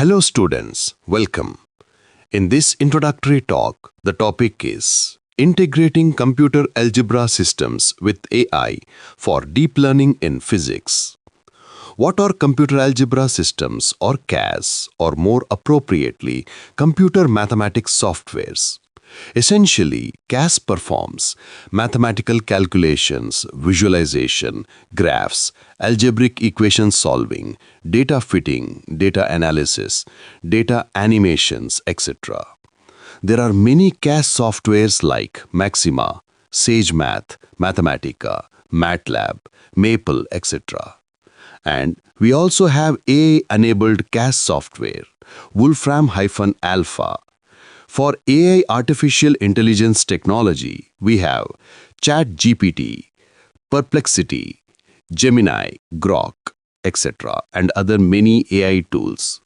Hello students, welcome. In this introductory talk, the topic is Integrating Computer Algebra Systems with AI for Deep Learning in Physics. What are computer algebra systems or CAS, or more appropriately, computer mathematics softwares? Essentially, CAS performs mathematical calculations, visualization, graphs, algebraic equation solving, data fitting, data analysis, data animations, etc. There are many CAS softwares like Maxima, SageMath, Mathematica, MATLAB, Maple, etc. And we also have AI-enabled CAS software, Wolfram-Alpha. For AI artificial intelligence technology, we have ChatGPT, Perplexity, Gemini, Grok, etc. and other many AI tools.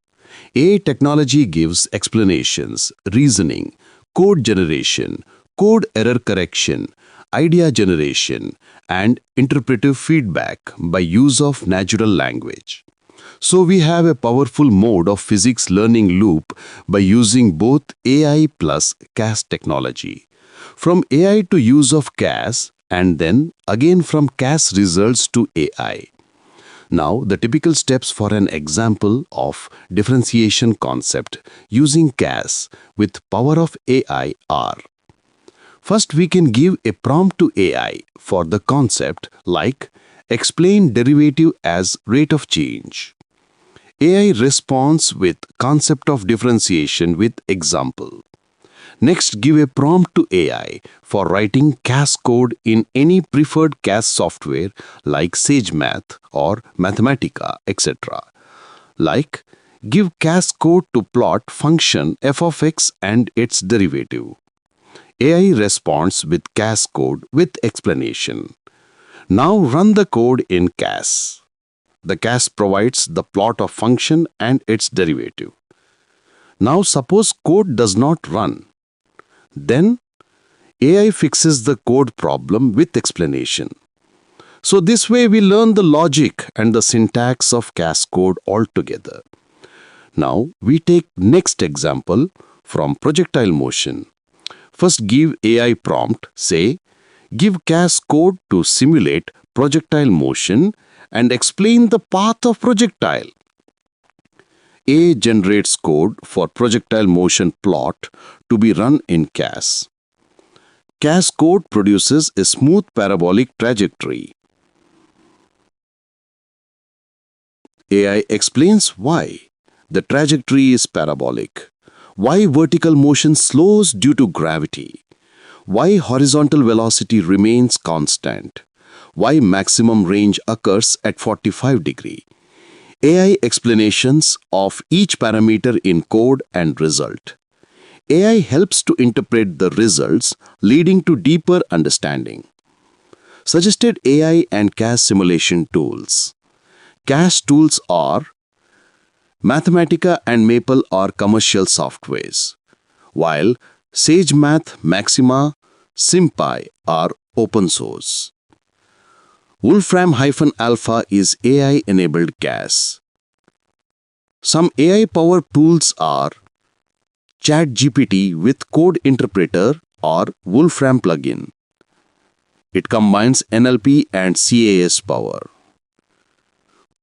AI technology gives explanations, reasoning, code generation, code error correction, idea generation, and interpretive feedback by use of natural language. So we have a powerful mode of physics learning loop by using both AI plus CAS technology. From AI to use of CAS, and then again from CAS results to AI. Now, the typical steps for an example of differentiation concept using CAS with power of AI are: first, we can give a prompt to AI for the concept like explain derivative as rate of change. AI responds with concept of differentiation with example. Next, give a prompt to AI for writing CAS code in any preferred CAS software like SageMath or Mathematica, etc. Like, give CAS code to plot function f of x and its derivative. AI responds with CAS code with explanation. Now run the code in CAS. The CAS provides the plot of function and its derivative. Now suppose code does not run. Then AI fixes the code problem with explanation. So this way we learn the logic and the syntax of CAS code altogether. Now we take next example from projectile motion. First give AI prompt, say, give CAS code to simulate projectile motion and explain the path of projectile. AI generates code for projectile motion plot to be run in CAS. CAS code produces a smooth parabolic trajectory. AI explains why the trajectory is parabolic, why vertical motion slows due to gravity, why horizontal velocity remains constant, why maximum range occurs at 45 degrees. AI explanations of each parameter in code and result. AI helps to interpret the results, leading to deeper understanding. Suggested AI and CAS simulation tools. CAS tools are Mathematica and Maple are commercial softwares, while SageMath, Maxima, SymPy are open source. Wolfram-Alpha is AI-enabled CAS. Some AI-powered tools are ChatGPT with Code Interpreter or Wolfram plugin. It combines NLP and CAS power.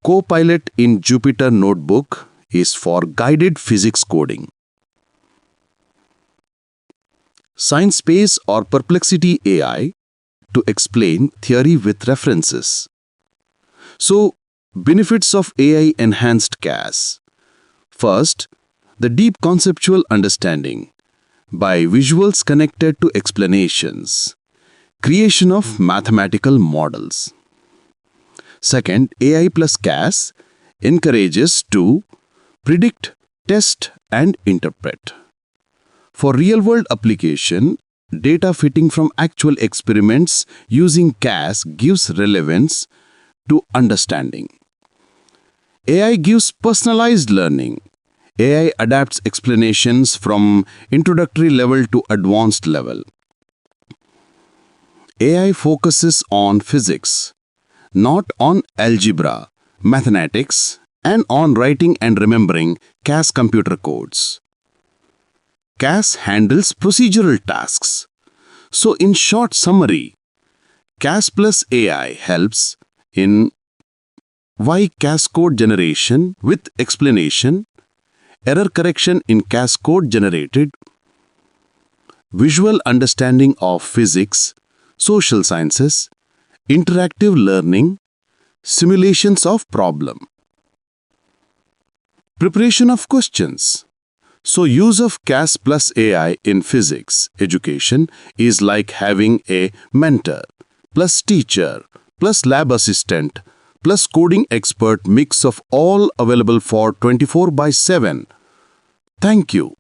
Copilot in Jupyter Notebook is for guided physics coding. ScienceSpace or Perplexity AI to explain theory with references. So, benefits of AI-enhanced CAS. First, the deep conceptual understanding by visuals connected to explanations. Creation of mathematical models. Second, AI plus CAS encourages to predict, test, and interpret. For real-world application, data fitting from actual experiments using CAS gives relevance to understanding. AI gives personalized learning. AI adapts explanations from introductory level to advanced level. AI focuses on physics, not on algebra, mathematics, and on writing and remembering CAS computer codes. CAS handles procedural tasks. So in short summary, CAS plus AI helps in why CAS code generation with explanation, error correction in CAS code generated, visual understanding of physics, social sciences, interactive learning, simulations of problem, preparation of questions. So use of CAS plus AI in physics education is like having a mentor, plus teacher, plus lab assistant, plus coding expert mix of all available for 24/7. Thank you.